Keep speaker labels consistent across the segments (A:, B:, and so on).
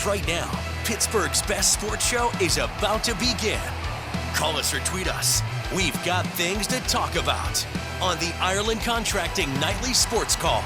A: Right now, Pittsburgh's best sports show is about to begin. Call us or tweet us. We've got things to talk about on the Ireland Contracting Nightly Sports Call.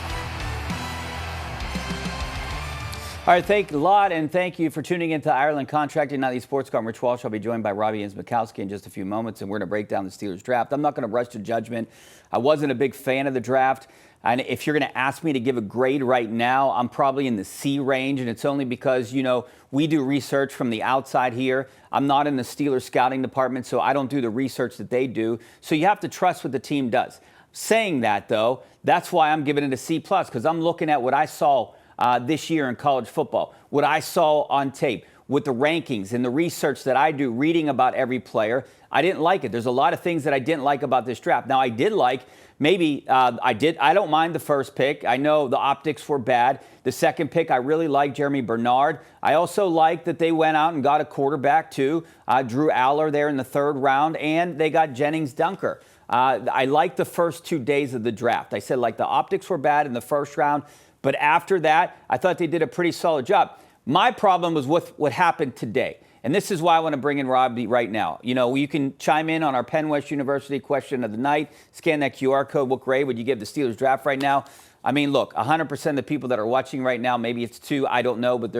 B: All right, thank you a lot, and thank you for tuning into Ireland Contracting Nightly Sports Call. I'm Rich Walsh. I'll be joined by Robby Incmikoski in just a few moments, and we're going to break down the Steelers draft. I'm not going to rush to judgment. I wasn't a big fan of the draft, and if you're going to ask me to give a grade right now, I'm probably in the C range, and it's only because, you know, we do research from the outside here. I'm not in the Steelers scouting department, so I don't do the research that they do. So you have to trust what the team does. Saying that, though, that's why I'm giving it a C+, because I'm looking at what I saw this year in college football, what I saw on tape with the rankings and the research that I do, reading about every player. I didn't like it. There's a lot of things that I didn't like about this draft. Now, I did like, I don't mind the first pick. I know the optics were bad. The second pick, I really liked Jeremy Bernard. I also liked that they went out and got a quarterback, too. Drew Aller there in the third round, and they got Jennings Dunker. I liked the first 2 days of the draft. I said, like, the optics were bad in the first round. But after that, I thought they did a pretty solid job. My problem was with what happened today. And this is why I want to bring in Robby right now. You know, you can chime in on our Penn West University question of the night. Scan that QR code. What grade would you give the Steelers draft right now? I mean, look, 100% of the people that are watching right now, maybe it's 2, I don't know, but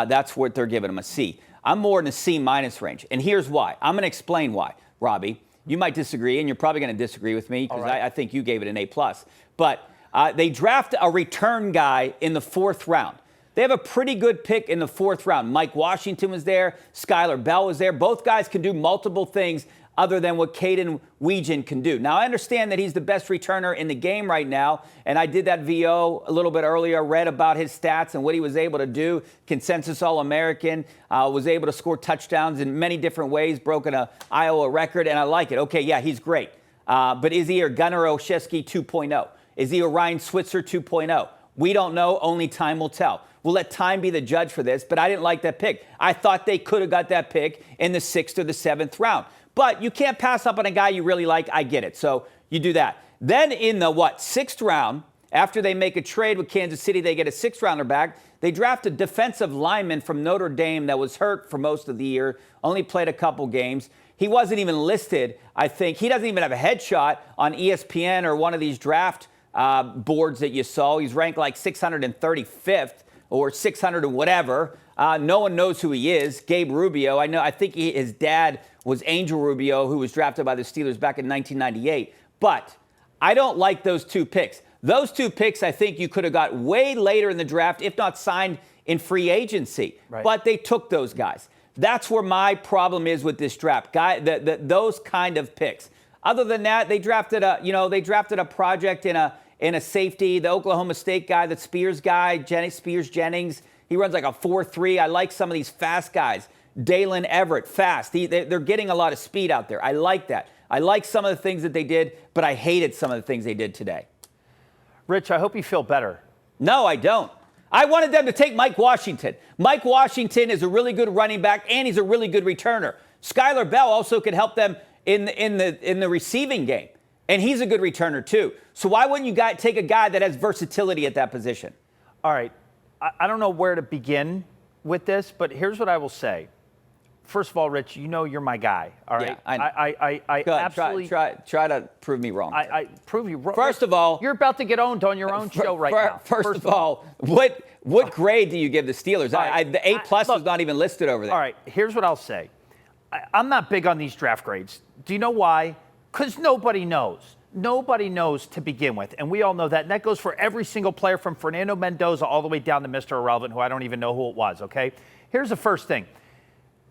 B: that's what they're giving them, a C. I'm more in the C- range. And here's why. I'm going to explain why, Robby. You might disagree, and you're probably going to disagree with me because I think you gave it an A+. But they draft a return guy in the 4th round. They have a pretty good pick in the 4th round. Mike Washington was there. Skylar Bell was there. Both guys can do multiple things other than what Caden Weegan can do. Now, I understand that he's the best returner in the game right now, and I did that VO a little bit earlier, read about his stats and what he was able to do. Consensus All-American, was able to score touchdowns in many different ways, broken an Iowa record, and I like it. Okay, yeah, he's great. But is he a Gunnar Olszewski 2.0? Is he a Ryan Switzer 2.0? We don't know. Only time will tell. We'll let time be the judge for this, but I didn't like that pick. I thought they could have got that pick in the 6th or the 7th round. But you can't pass up on a guy you really like. I get it. So you do that. Then in the, 6th round, after they make a trade with Kansas City, they get a 6th-rounder back. They draft a defensive lineman from Notre Dame that was hurt for most of the year, only played a couple games. He wasn't even listed, I think. He doesn't even have a headshot on ESPN or one of these draft boards that you saw. He's ranked like 635th or 600 or whatever. No one knows who he is. Gabe Rubio. I think his dad was Angel Rubio, who was drafted by the Steelers back in 1998. But I don't like those 2 picks. Those 2 picks, I think you could have got way later in the draft, if not signed in free agency. Right. But they took those guys. That's where my problem is with this draft. Those kind of picks. Other than that, they drafted a project in a safety, the Oklahoma State guy, the Spears guy, Spears Jennings. He runs like a 4.3. I like some of these fast guys. Dalen Everett, fast. They're getting a lot of speed out there. I like that. I like some of the things that they did, but I hated some of the things they did today.
C: Rich, I hope you feel better.
B: No, I don't. I wanted them to take Mike Washington. Mike Washington is a really good running back, and he's a really good returner. Skylar Bell also could help them in the receiving game. And he's a good returner, too. So why wouldn't you take a guy that has versatility at that position?
C: All right. I don't know where to begin with this, but here's what I will say. First of all, Rich, you know you're my guy. All right.
B: Yeah, I absolutely try to prove me wrong.
C: I prove you wrong.
B: First of all,
C: you're about to get owned on your own show right now.
B: First of all, what grade do you give the Steelers? Right. The A+ was not even listed over there.
C: All right. Here's what I'll say. I'm not big on these draft grades. Do you know why? Because nobody knows. Nobody knows to begin with, and we all know that. And that goes for every single player from Fernando Mendoza all the way down to Mr. Irrelevant, who I don't even know who it was, okay? Here's the first thing.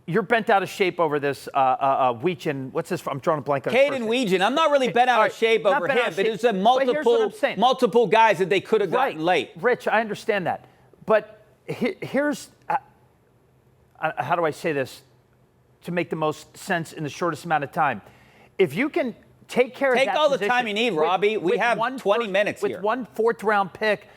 C: You're bent out of shape over this Weegan. What's this? I'm drawing a blank on
B: Caden Weegan. I'm not really bent out of shape over him, but it's a multiple guys that they could have gotten late.
C: Rich, I understand that. But here's how do I say this to make the most sense in the shortest amount of time? If you can take care of that
B: all the time you need, Robby. We have 20 minutes here.
C: With one 4th-round pick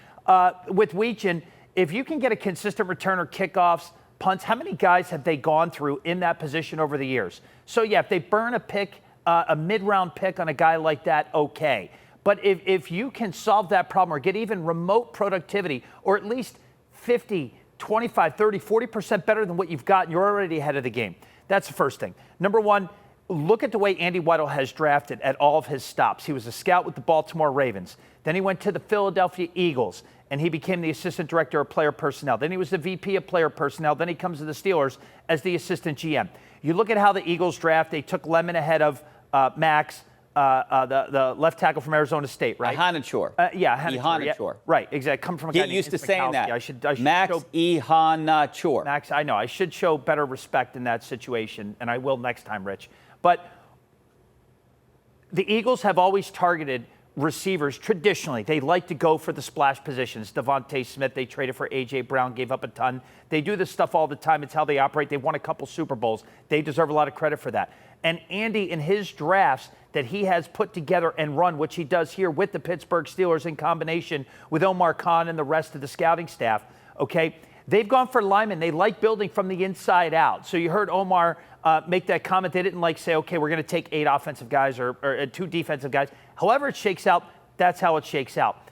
C: with Weegan, if you can get a consistent returner, kickoffs, punts, how many guys have they gone through in that position over the years? So, yeah, if they burn a pick, a mid-round pick on a guy like that, okay. But if you can solve that problem or get even remote productivity or at least 50, 25, 30, 40% better than what you've got, and you're already ahead of the game. That's the first thing. Number one, look at the way Andy Weidl has drafted at all of his stops. He was a scout with the Baltimore Ravens. Then he went to the Philadelphia Eagles, and he became the assistant director of player personnel. Then he was the VP of player personnel. Then he comes to the Steelers as the assistant GM. You look at how the Eagles draft. They took Lemon ahead of Max, the left tackle from Arizona State, right?
B: Ihanachor.
C: Ihanachor. Right, exactly. Come from a guy
B: Get used to
C: named
B: saying
C: Incmikoski.
B: that.
C: I should
B: Max Ihanachor.
C: Max, I know. I should show better respect in that situation, and I will next time, Rich. But the Eagles have always targeted receivers traditionally. They like to go for the splash positions. Devontae Smith, they traded for A.J. Brown, gave up a ton. They do this stuff all the time. It's how they operate. They've won a couple Super Bowls. They deserve a lot of credit for that. And Andy, in his drafts that he has put together and run, which he does here with the Pittsburgh Steelers in combination with Omar Khan and the rest of the scouting staff, okay, they've gone for linemen. They like building from the inside out. So you heard Omar make that comment. They didn't like say, okay, we're going to take 8 offensive guys or 2 defensive guys. However it shakes out, that's how it shakes out.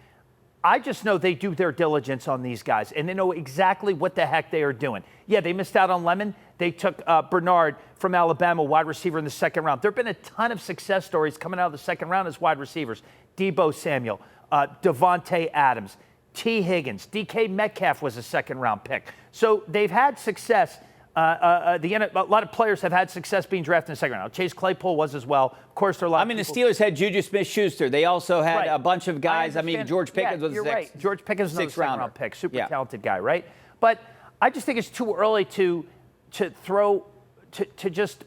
C: I just know they do their diligence on these guys, and they know exactly what the heck they are doing. Yeah, they missed out on Lemon. They took Bernard from Alabama, wide receiver in the second round. There have been a ton of success stories coming out of the second round as wide receivers. Debo Samuel, Devontae Adams, T. Higgins, DK Metcalf was a second-round pick. So they've had success. A lot of players have had success being drafted in the second round. Chase Claypool was as well. Of course, there are a lot.
B: I mean, the Steelers had Juju Smith-Schuster. They also had a bunch of guys. I mean, George Pickens was
C: you're right. George Pickens was a second-round pick. Super talented guy, right? But I just think it's too early to just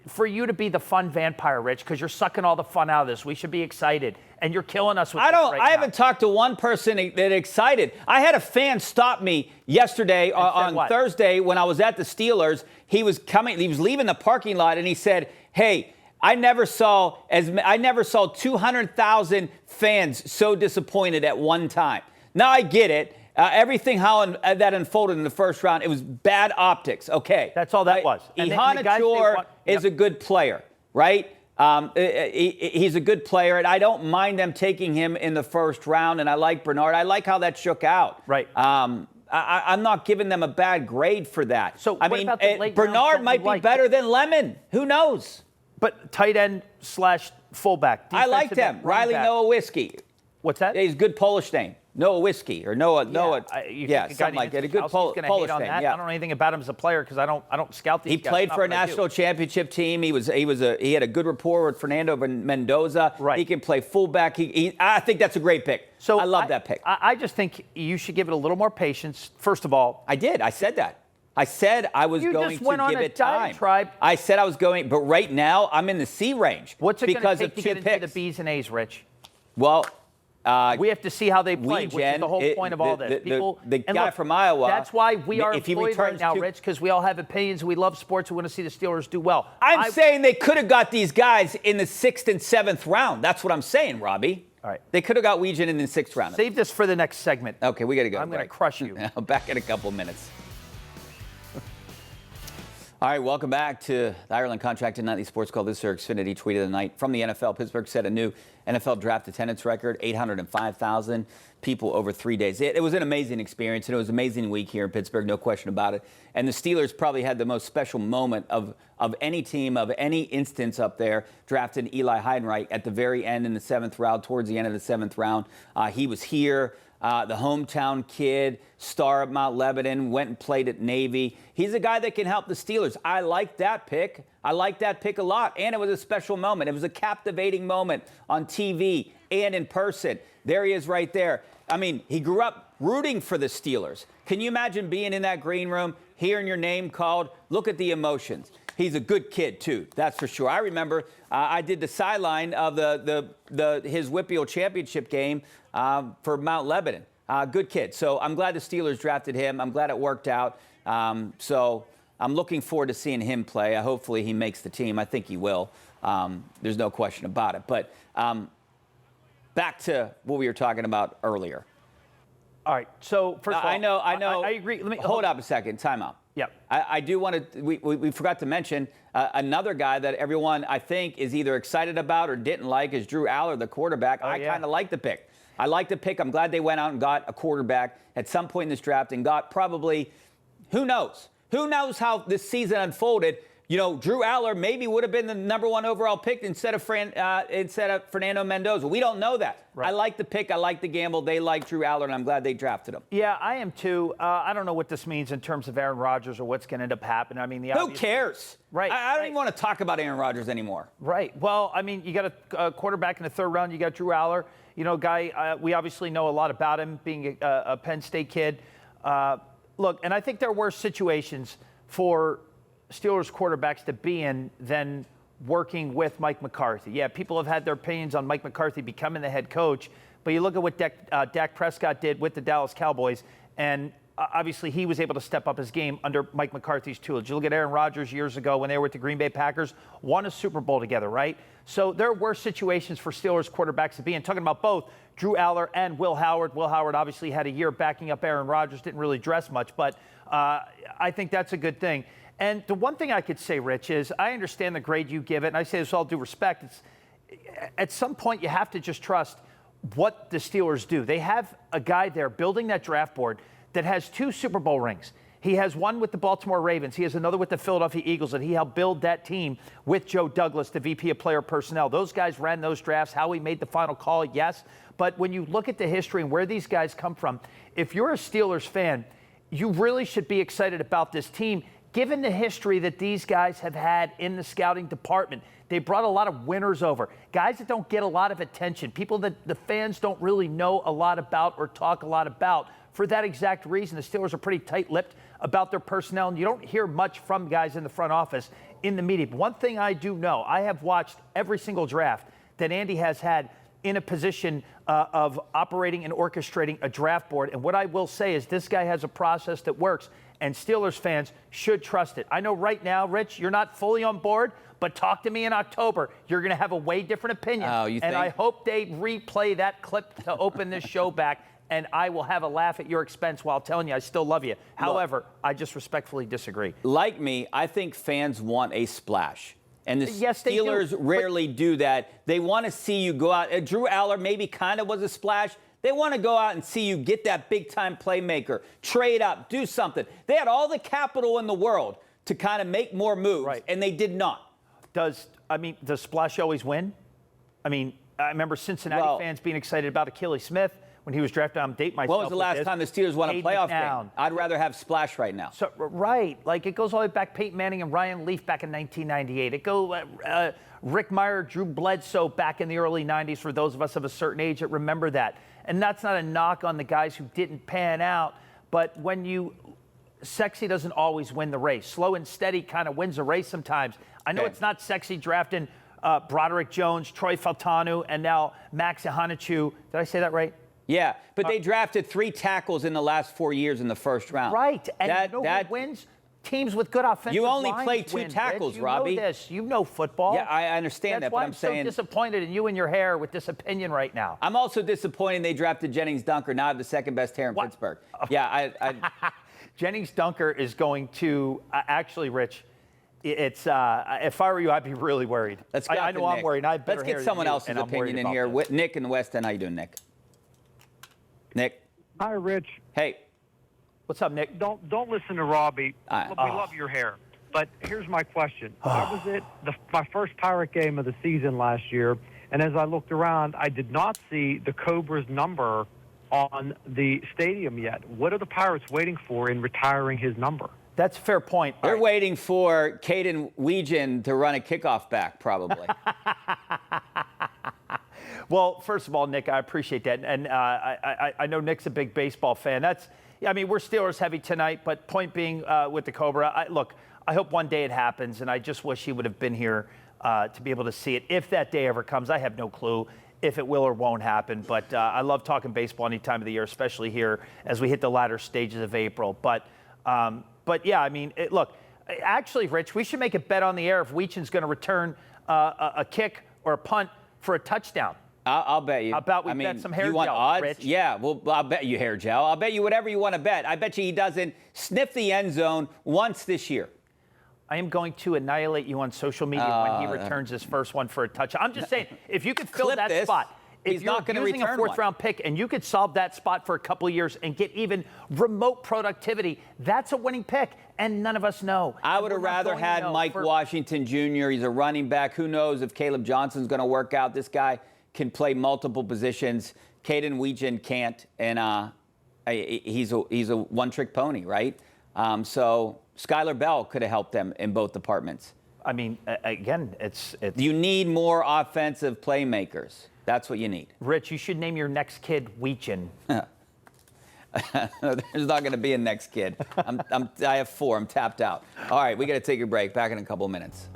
C: for you to be the fun vampire, Rich, because you're sucking all the fun out of this. We should be excited, and you're killing us with this right now.
B: I haven't talked to one person that excited. I had a fan stop me yesterday on Thursday when I was at the Steelers. He was leaving the parking lot, and he said, "Hey, I never saw 200,000 fans so disappointed at one time." Now I get it. Everything that unfolded in the first round, it was bad optics. Okay.
C: That's all that was.
B: Ihanachor is a good player, right? He's a good player, and I don't mind them taking him in the first round, and I like Bernard. I like how that shook out.
C: Right.
B: I'm not giving them a bad grade for that.
C: So I mean,
B: Bernard might be better than Lemon. Who knows?
C: But tight end / fullback.
B: I like them. Riley Noah Whiskey.
C: What's that?
B: He's a good Polish name. Noah Whiskey or Noah. Something like that. A good Polish name.
C: Yeah. I don't know anything about him as a player because I don't scout these guys.
B: He played for a national championship team. He had a good rapport with Fernando Mendoza.
C: Right.
B: He can play fullback. I think that's a great pick. So I love that pick.
C: I just think you should give it a little more patience. First of all,
B: I did. I said that. I said I was going to give it time. I said I was going, but right now I'm in the C range.
C: What's it going to take to get into the B's and A's, Rich?
B: Well.
C: We have to see how they play, which is the whole point of all this.
B: The guy from Iowa.
C: That's why we are employed right now, Rich, because we all have opinions. We love sports. We want to see the Steelers do well.
B: I'm saying they could have got these guys in the 6th and 7th round. That's what I'm saying, Robbie.
C: All right.
B: They could have got Weegan in the 6th round.
C: Save this for the next segment.
B: Okay, we got to go.
C: I'm going to crush you.
B: Back in a couple of minutes. All right, welcome back to the Ireland Contracted Nightly Sports Call. This is our Xfinity Tweet of the Night from the NFL. Pittsburgh set a new NFL draft attendance record, 805,000 people over 3 days. It was an amazing experience, and it was an amazing week here in Pittsburgh, no question about it. And the Steelers probably had the most special moment of any team, of any instance up there, drafting Eli Heidenreich at the very end in the 7th round, towards the end of the 7th round. He was here. The hometown kid, star at Mount Lebanon, went and played at Navy. He's a guy that can help the Steelers. I like that pick. I like that pick a lot. And it was a special moment. It was a captivating moment on TV and in person. There he is right there. I mean, he grew up rooting for the Steelers. Can you imagine being in that green room, hearing your name called? Look at the emotions. He's a good kid, too. That's for sure. I remember I did the sideline of his Whippeal championship game for Mount Lebanon. Good kid. So I'm glad the Steelers drafted him. I'm glad it worked out. So I'm looking forward to seeing him play. Hopefully he makes the team. I think he will. There's no question about it. But back to what we were talking about earlier.
C: All right. So first of all,
B: I know.
C: I agree. Let me
B: hold up a second. Time out.
C: Yep.
B: I do want to. We forgot to mention another guy that everyone I think is either excited about or didn't like is Drew Aller, the quarterback. I kind of like the pick. I like the pick. I'm glad they went out and got a quarterback at some point in this draft and got probably Who knows? Who knows how this season unfolded? You know, Drew Aller maybe would have been the #1 overall pick instead of Fernando Mendoza. We don't know that. Right. I like the pick. I like the gamble. They like Drew Aller, and I'm glad they drafted him.
C: Yeah, I am too. I don't know what this means in terms of Aaron Rodgers or what's going to end up happening. I mean,
B: who cares?
C: Right.
B: I don't even want to talk about Aaron Rodgers anymore.
C: Right. Well, I mean, you got a quarterback in the 3rd round. You got Drew Aller. You know, guy, we obviously know a lot about him, being a Penn State kid. Look, and I think there were situations for Steelers quarterbacks to be in than working with Mike McCarthy. Yeah, people have had their opinions on Mike McCarthy becoming the head coach, but you look at what Dak Prescott did with the Dallas Cowboys, and obviously he was able to step up his game under Mike McCarthy's tools. You look at Aaron Rodgers years ago when they were with the Green Bay Packers, won a Super Bowl together, right? So there were situations for Steelers quarterbacks to be in. Talking about both Drew Aller and Will Howard. Will Howard obviously had a year backing up Aaron Rodgers, didn't really dress much, but I think that's a good thing. And the one thing I could say, Rich, is I understand the grade you give it, and I say this with all due respect. At some point, you have to just trust what the Steelers do. They have a guy there building that draft board that has 2 Super Bowl rings. He has one with the Baltimore Ravens. He has another with the Philadelphia Eagles, and he helped build that team with Joe Douglas, the VP of Player Personnel. Those guys ran those drafts. Howie made the final call, yes. But when you look at the history and where these guys come from, if you're a Steelers fan, you really should be excited about this team, given the history that these guys have had in the scouting department. They brought a lot of winners over, guys that don't get a lot of attention, people that the fans don't really know a lot about or talk a lot about. For that exact reason, the Steelers are pretty tight-lipped about their personnel, and you don't hear much from guys in the front office in the media. But one thing I do know, I have watched every single draft that Andy has had in a position of operating and orchestrating a draft board. And what I will say is this guy has a process that works, and Steelers fans should trust it. I know right now, Rich, you're not fully on board, but talk to me in October. You're going to have a way different opinion.
B: Oh, you think?
C: And I hope they replay that clip to open this show back, and I will have a laugh at your expense while telling you I still love you. However, I just respectfully disagree.
B: Like me, I think fans want a splash. And the
C: Yes, they
B: Steelers
C: do,
B: rarely do that. They want to see you go out. Drew Aller maybe kind of was a splash. They want to go out and see you get that big-time playmaker, trade up, do something. They had all the capital in the world to kind of make more moves, and they did not.
C: Does Splash always win? I mean, I remember Cincinnati fans being excited about Achilles Smith when he was drafted. I'm dating myself.
B: When was the last time the Steelers won a playoff game? I'd rather have Splash right now.
C: So, right. Like, it goes all the way back, Peyton Manning and Ryan Leaf back in 1998. It goes Rick Meyer, Drew Bledsoe back in the early 90s for those of us of a certain age that remember that. And that's not a knock on the guys who didn't pan out. But sexy doesn't always win the race. Slow and steady kind of wins the race sometimes. I know it's not sexy drafting Broderick Jones, Troy Faltanu, and now Max Ihanichu. Did I say that right?
B: Yeah, but they drafted 3 tackles in the last 4 years in the first round.
C: Right, and you know who wins? Teams with good offensive
B: You only
C: lines
B: play 2
C: win,
B: tackles,
C: Rich.
B: Robbie.
C: You know this. You know football.
B: Yeah, I understand
C: That's
B: that, but
C: why
B: I'm saying...
C: so disappointed in you and your hair with this opinion right now.
B: I'm also disappointed they drafted Jennings Dunker, now the second best hair in Pittsburgh. Yeah,
C: Jennings Dunker is going to... actually, Rich, it's if I were you, I'd be really worried. I know I'm worried.
B: Let's get someone else's opinion in here. Nick in the West End, how you doing, Nick? Nick?
D: Hi, Rich.
B: Hey.
C: What's up, Nick?
D: Don't listen to Robbie. We love your hair. But here's my question. I was at my first Pirate game of the season last year, and as I looked around, I did not see the Cobra's number on the stadium yet. What are the Pirates waiting for in retiring his number?
C: That's a fair point.
B: They're waiting for Caden Weegan to run a kickoff back, probably.
C: Well, first of all, Nick, I appreciate that. And I know Nick's a big baseball fan. We're Steelers heavy tonight, but point being with the Cobra, I hope one day it happens, and I just wish he would have been here to be able to see it. If that day ever comes, I have no clue if it will or won't happen. But I love talking baseball any time of the year, especially here as we hit the latter stages of April. But yeah, actually, Rich, we should make a bet on the air if Weechan's going to return a kick or a punt for a touchdown.
B: I'll bet you.
C: How about we bet some hair
B: you want
C: gel,
B: odds?
C: Rich?
B: Yeah, well, I'll bet you hair gel. I'll bet you whatever you want to bet. I bet you he doesn't sniff the end zone once this year.
C: I am going to annihilate you on social media when he returns his first one for a touch. I'm just saying, if you could fill that spot,
B: He's not going to return
C: using a fourth-round pick, and you could solve that spot for a couple of years and get even remote productivity, that's a winning pick, and none of us know.
B: I would have rather had Mike Washington Jr. He's a running back. Who knows if Caleb Johnson's going to work out? This guy can play multiple positions. Caden Weegan can't, and he's a one-trick pony, right? So Skylar Bell could have helped them in both departments.
C: I mean, again, it's
B: you need more offensive playmakers. That's what you need.
C: Rich, you should name your next kid Weegan.
B: There's not going to be a next kid. I have 4. I'm tapped out. All right, we got to take a break. Back in a couple of minutes.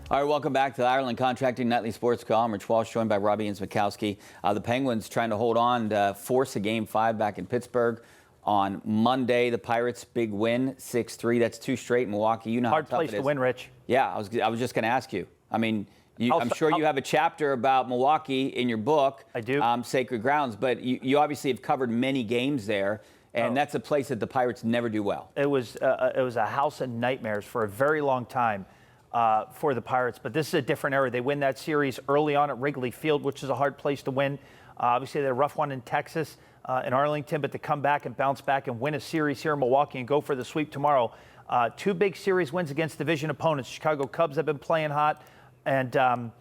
B: All right, welcome back to the Ireland Contracting Nightly Sports Call. I'm Rich Walsh, joined by Robby Incmikoski. The Penguins trying to hold on to force a Game 5 back in Pittsburgh. On Monday, the Pirates' big win, 6-3. That's 2 straight in Milwaukee. You know
C: hard
B: how tough
C: place
B: it is.
C: to win, Rich.
B: Yeah, I was just going to ask you. I mean, I'm sure you have a chapter about Milwaukee in your book.
C: I do.
B: Sacred Grounds, but you obviously have covered many games there, and that's a place that the Pirates never do well.
C: It was a house of nightmares for a very long time for the Pirates, but this is a different era. They win that series early on at Wrigley Field, which is a hard place to win. Obviously, they had a rough one in Texas, in Arlington, but to come back and bounce back and win a series here in Milwaukee and go for the sweep tomorrow. 2 big series wins against division opponents. Chicago Cubs have been playing hot, and I'm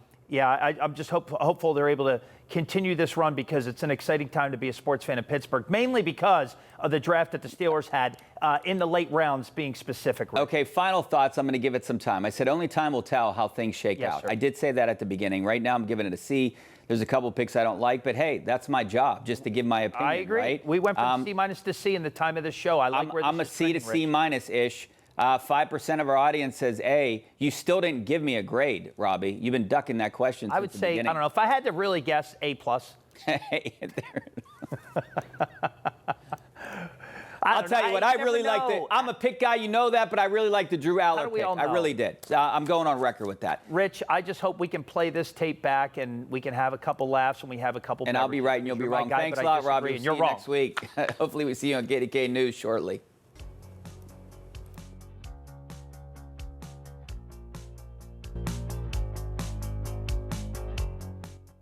C: just hopeful they're able to continue this run because it's an exciting time to be a sports fan in Pittsburgh, mainly because of the draft that the Steelers had in the late rounds being specific. Right?
B: Okay, final thoughts. I'm going to give it some time. I said only time will tell how things shake out.
C: Sir.
B: I did say that at the beginning. Right now I'm giving it a C. There's a couple picks I don't like, but hey, that's my job, just to give my opinion.
C: I agree.
B: Right?
C: We went from C- to C in the time of the show.
B: I'm a C to C-ish. 5% of our audience says A. You still didn't give me a grade, Robby. You've been ducking that question since
C: I would
B: the
C: say,
B: beginning.
C: I don't know, if I had to really guess, A+.
B: I'll tell you what, I really liked it. I'm a pick guy, you know that, but I really liked the Drew Aller pick. I really did. I'm going on record with that.
C: Rich, I just hope we can play this tape back and we can have a couple laughs and we have a couple.
B: And I'll be right and you'll be wrong. Thanks a lot, Robby.
C: And you're
B: wrong. Next week. Hopefully we see you on KDKA News shortly.